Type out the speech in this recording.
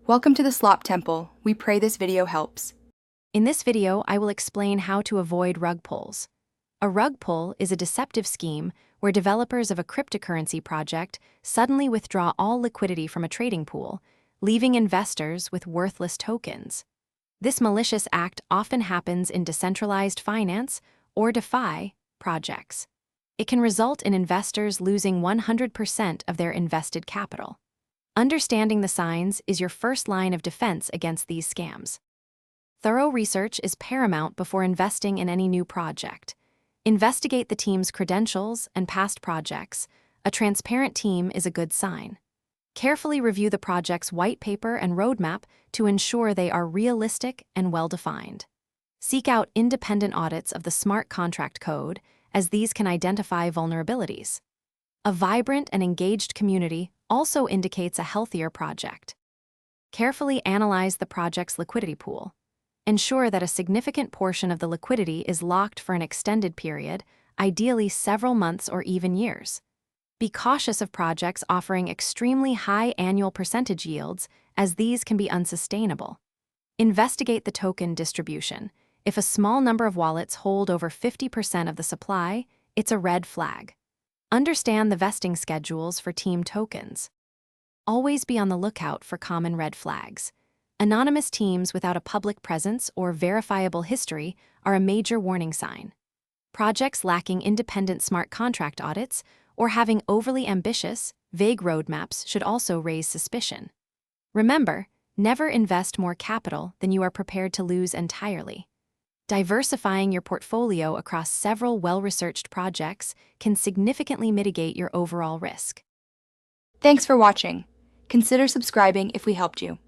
Welcome to the Slop Temple. We pray this video helps. In this video, I will explain how to avoid rug pulls. A rug pull is a deceptive scheme where developers of a cryptocurrency project suddenly withdraw all liquidity from a trading pool, leaving investors with worthless tokens. This malicious act often happens in decentralized finance or DeFi projects. It can result in investors losing 100% of their invested capital. Understanding the signs is your first line of defense against these scams. Thorough research is paramount before investing in any new project. Investigate the team's credentials and past projects. A transparent team is a good sign. Carefully review the project's white paper and roadmap to ensure they are realistic and well-defined. Seek out independent audits of the smart contract code, as these can identify vulnerabilities. A vibrant and engaged community also indicates a healthier project. Carefully analyze the project's liquidity pool. Ensure that a significant portion of the liquidity is locked for an extended period, ideally several months or even years. Be cautious of projects offering extremely high annual percentage yields, as these can be unsustainable. Investigate the token distribution. If a small number of wallets hold over 50% of the supply, it's a red flag. Understand the vesting schedules for team tokens. Always be on the lookout for common red flags. Anonymous teams without a public presence or verifiable history are a major warning sign. Projects lacking independent smart contract audits or having overly ambitious, vague roadmaps should also raise suspicion. Remember, never invest more capital than you are prepared to lose entirely. Diversifying your portfolio across several well-researched projects can significantly mitigate your overall risk. Thanks for watching. Consider subscribing if we helped you.